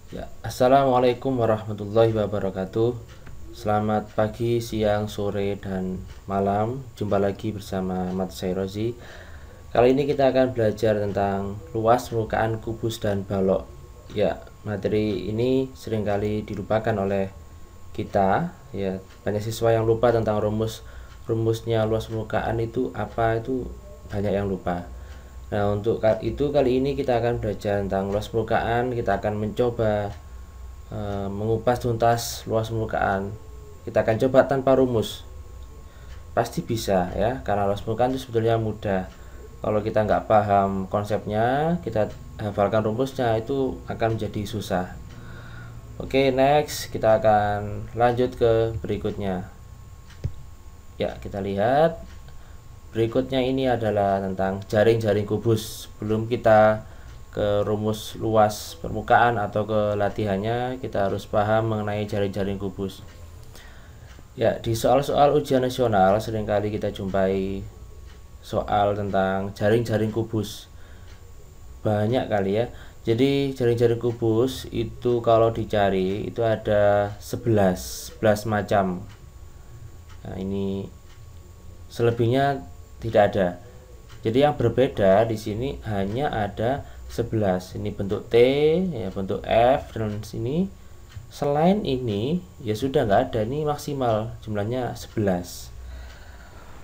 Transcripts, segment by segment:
Ya, Assalamualaikum warahmatullahi wabarakatuh. Selamat pagi, siang, sore, dan malam. Jumpa lagi bersama Mat Sairozi. Kali ini kita akan belajar tentang luas permukaan kubus dan balok. Ya, materi ini seringkali dilupakan oleh kita. Ya, banyak siswa yang lupa tentang rumusnya luas permukaan itu apa, itu banyak yang lupa. Nah, untuk itu kali ini kita akan belajar tentang luas permukaan. Kita akan mencoba mengupas tuntas luas permukaan. Kita akan coba tanpa rumus. Pasti bisa ya, karena luas permukaan itu sebetulnya mudah. Kalau kita nggak paham konsepnya, kita hafalkan rumusnya itu akan menjadi susah. Oke, next kita akan lanjut ke berikutnya. Ya, kita lihat. Berikutnya ini adalah tentang jaring-jaring kubus. Sebelum kita ke rumus luas permukaan atau ke latihannya, kita harus paham mengenai jaring-jaring kubus. Ya, di soal-soal ujian nasional seringkali kita jumpai soal tentang jaring-jaring kubus. Banyak kali ya. Jadi jaring-jaring kubus itu kalau dicari itu ada 11 macam. Nah, ini selebihnya tidak ada. Jadi yang berbeda di sini hanya ada 11. Ini bentuk T, ya bentuk F, dan sini selain ini ya sudah nggak ada. Ini maksimal jumlahnya 11.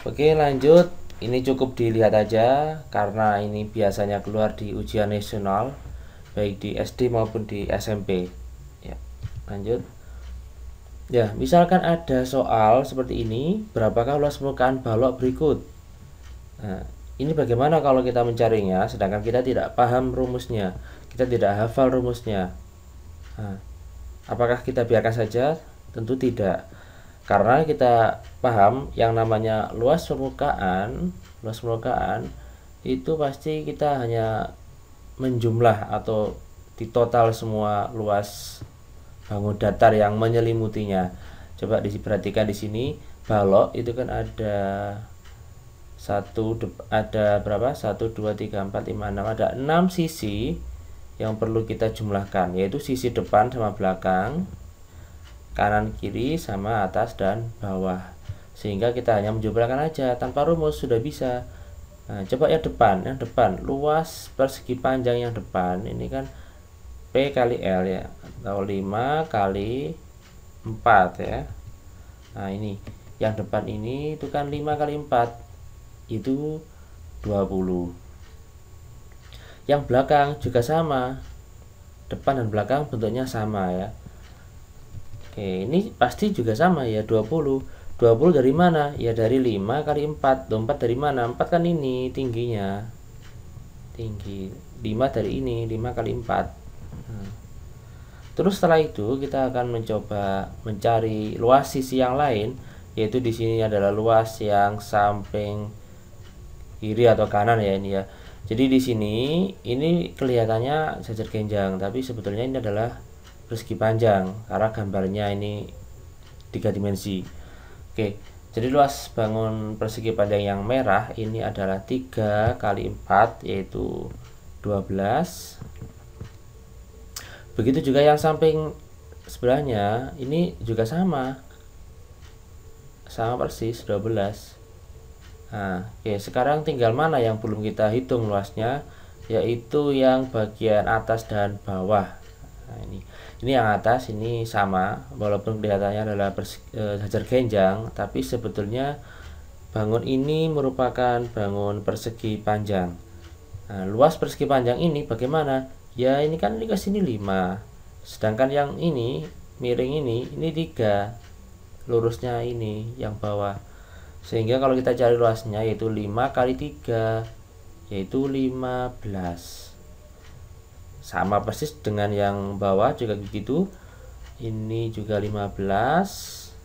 Oke, lanjut. Ini cukup dilihat aja karena ini biasanya keluar di ujian nasional baik di SD maupun di SMP. Ya, lanjut. Ya, misalkan ada soal seperti ini, berapakah luas permukaan balok berikut? Nah, ini bagaimana kalau kita mencarinya sedangkan kita tidak paham rumusnya, kita tidak hafal rumusnya. Nah, apakah kita biarkan saja? Tentu tidak. Karena kita paham yang namanya luas permukaan itu pasti kita hanya menjumlah atau di total semua luas bangun datar yang menyelimutinya. Coba diperhatikan di sini, balok itu kan ada ada berapa? 1 2 3 4 5 6, ada 6 sisi yang perlu kita jumlahkan, yaitu sisi depan sama belakang, kanan kiri sama atas dan bawah. Sehingga kita hanya menjumlahkan aja tanpa rumus sudah bisa. Nah, coba yang depan luas persegi panjang yang depan ini kan P kali L ya, atau 5 kali 4 ya. Nah, ini yang depan ini itu kan 5 kali 4 itu 20. Yang belakang juga sama, depan dan belakang bentuknya sama ya. Oke, ini pasti juga sama ya, 20. 20 dari mana? Ya dari 5 kali 4. 4 dari mana? 4 kan ini tingginya. Tinggi 5 dari ini, 5 kali 4. Nah, terus setelah itu kita akan mencoba mencari luas sisi yang lain, yaitu di sini adalah luas yang samping kiri atau kanan ya ini ya. Jadi di sini ini kelihatannya jajar genjang, tapi sebetulnya ini adalah persegi panjang karena gambarnya ini 3 dimensi. Oke, jadi luas bangun persegi panjang yang merah ini adalah 3 kali 4 yaitu 12. Begitu juga yang samping sebelahnya ini juga sama persis 12. Nah, oke, sekarang tinggal mana yang belum kita hitung luasnya, yaitu yang bagian atas dan bawah. Nah, ini yang atas ini sama, walaupun kelihatannya adalah jajar genjang, tapi sebetulnya bangun ini merupakan bangun persegi panjang. Nah, luas persegi panjang ini bagaimana? Ya ini kan ini ke sini 5, sedangkan yang ini miring ini 3, lurusnya ini yang bawah. Sehingga kalau kita cari luasnya yaitu 5 kali 3 yaitu 15. Sama persis dengan yang bawah juga begitu. Ini juga 15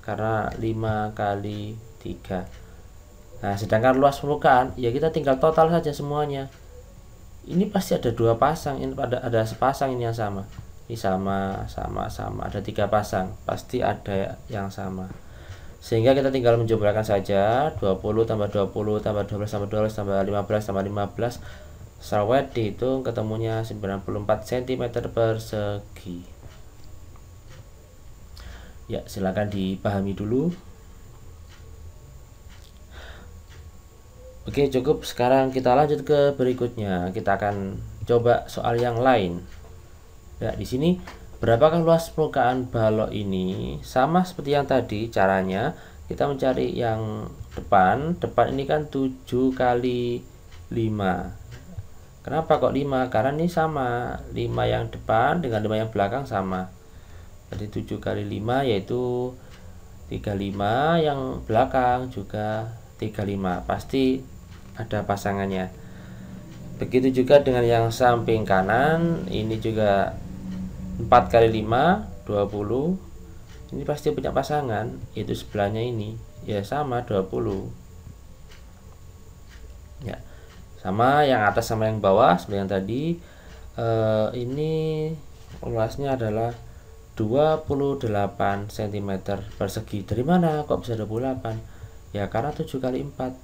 karena 5 kali 3. Nah, sedangkan luas permukaan ya kita tinggal total saja semuanya. Ini pasti ada 2 pasang, ini ada sepasang ini yang sama. Ini sama, ada 3 pasang, pasti ada yang sama. Sehingga kita tinggal menjumlahkan saja 20 tambah 20 tambah 12 tambah 12 tambah 15 tambah 15 secara wet dihitung ketemunya 94 cm persegi. Ya, silakan dipahami dulu. Oke, cukup. Sekarang kita lanjut ke berikutnya. Kita akan coba soal yang lain. Ya, di sini berapakah luas permukaan balok ini? Sama seperti yang tadi caranya. Kita mencari yang depan. Depan ini kan 7 kali 5. Kenapa kok 5? Karena ini sama. 5 yang depan dengan 5 yang belakang sama. Jadi 7 kali 5 yaitu 35, yang belakang juga 35. Pasti ada pasangannya. Begitu juga dengan yang samping kanan, ini juga 4 kali 5, 20. Ini pasti punya pasangan, yaitu sebelahnya ini. Ya sama 20. Ya. Sama yang atas sama yang bawah seperti yang tadi. Ini luasnya adalah 28 cm persegi. Dari mana kok bisa 28? Ya karena 7 kali 4.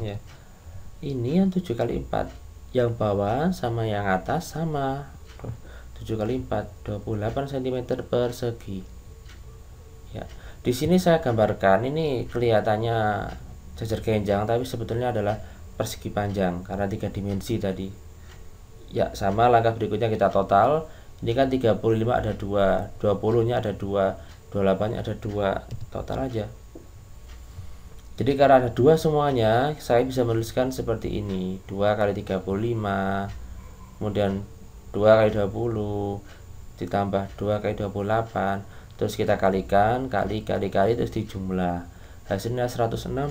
Ya. Ini yang 7 kali 4. Yang bawah sama yang atas sama. 7 kali 4, 28 cm persegi. Ya. Di sini saya gambarkan, ini kelihatannya jajar genjang tapi sebetulnya adalah persegi panjang karena 3 dimensi tadi. Ya, sama langkah berikutnya kita total. Ini kan 35 ada 2, 20-nya ada 2, 28-nya ada 2, total aja. Jadi karena ada 2 semuanya, saya bisa menuliskan seperti ini. 2 kali 35, kemudian 2 kali 20, ditambah 2 kali 28, terus kita kalikan, kali, terus dijumlah. Hasilnya 166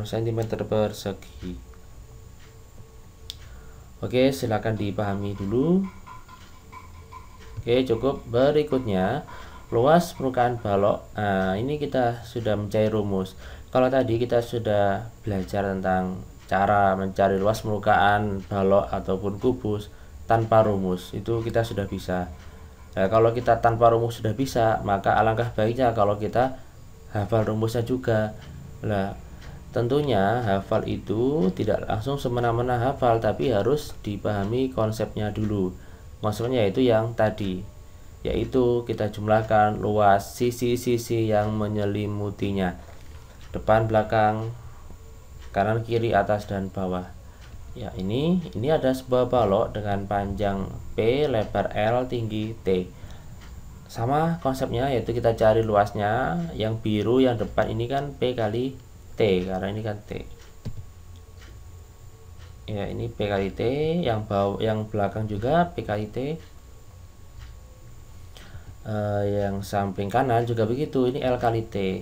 cm persegi. Oke, silakan dipahami dulu. Oke, cukup. Berikutnya, luas permukaan balok. Nah, ini kita sudah mencari rumus. Kalau tadi kita sudah belajar tentang cara mencari luas permukaan balok ataupun kubus tanpa rumus, itu kita sudah bisa. Nah, kalau kita tanpa rumus sudah bisa, maka alangkah baiknya kalau kita hafal rumusnya juga. Nah, tentunya hafal itu tidak langsung semena-mena hafal, tapi harus dipahami konsepnya dulu. Konsepnya yaitu yang tadi, yaitu kita jumlahkan luas sisi-sisi yang menyelimutinya, depan, belakang, kanan, kiri, atas, dan bawah. Ya, ini ada sebuah balok dengan panjang P, lebar L, tinggi T. Sama konsepnya, yaitu kita cari luasnya. Yang biru yang depan ini kan P kali T, karena ini kan T. Ya, ini P kali T, yang belakang juga P kali T. Yang samping kanan juga begitu, ini L kali T.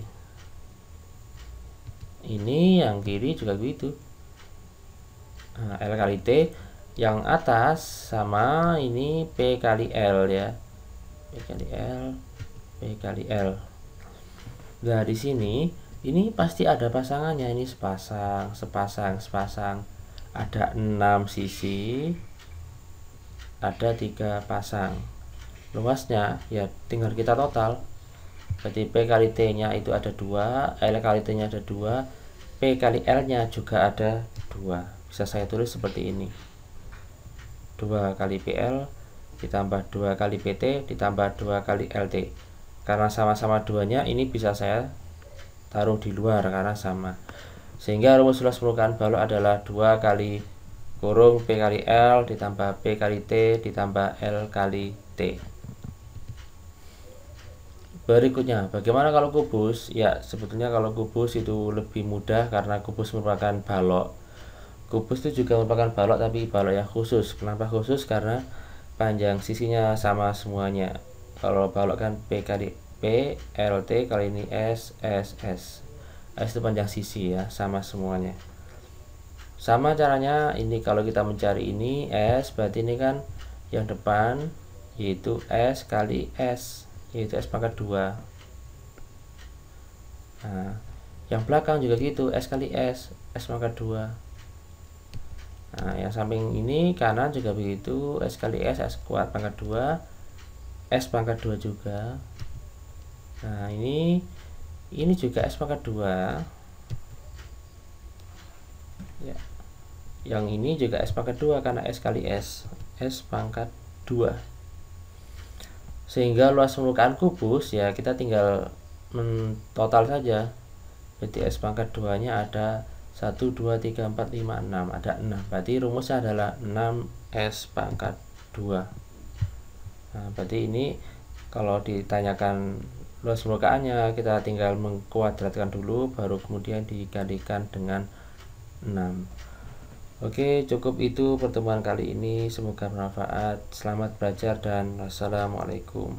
Ini yang kiri juga begitu. L kali T. Yang atas sama ini P kali L ya. P kali L, P kali L. Nah, di sini ini pasti ada pasangannya, ini sepasang. Ada 6 sisi, ada 3 pasang. Luasnya ya tinggal kita total. Berarti P kali T nya itu ada 2, L kali T nya ada 2, P kali L nya juga ada 2. Bisa saya tulis seperti ini, 2 kali PL ditambah 2 kali PT ditambah 2 kali LT. Karena sama-sama 2-nya, ini bisa saya taruh di luar karena sama. Sehingga rumus luas permukaan balok adalah 2 kali kurung P kali L ditambah P kali T ditambah L kali T. Berikutnya, bagaimana kalau kubus? Ya, sebetulnya kalau kubus itu lebih mudah karena kubus merupakan balok. Kubus itu juga merupakan balok, tapi balok yang khusus. Kenapa khusus? Karena panjang sisinya sama semuanya. Kalau balok kan P kali P, LT, kali ini S, S, S. S itu panjang sisi ya, sama semuanya. Sama caranya ini, kalau kita mencari ini S, berarti ini kan yang depan yaitu S kali S, yaitu S pangkat 2. Nah, yang belakang juga gitu, S kali S, S pangkat 2. Nah, yang samping ini kanan juga begitu, S kali S, S kuat pangkat 2, S pangkat 2 juga. Nah, ini juga S pangkat 2 ya. yang ini juga S pangkat 2 karena S kali S pangkat 2. Sehingga luas permukaan kubus ya kita tinggal total saja. Berarti S pangkat 2 nya ada 1, 2, 3, 4, 5, 6, ada 6. Berarti rumusnya adalah 6 S pangkat 2. Nah, berarti ini kalau ditanyakan luas permukaannya kita tinggal mengkuadratkan dulu, baru kemudian dikalikan dengan 6. Oke, cukup itu pertemuan kali ini. Semoga bermanfaat. Selamat belajar dan wassalamualaikum.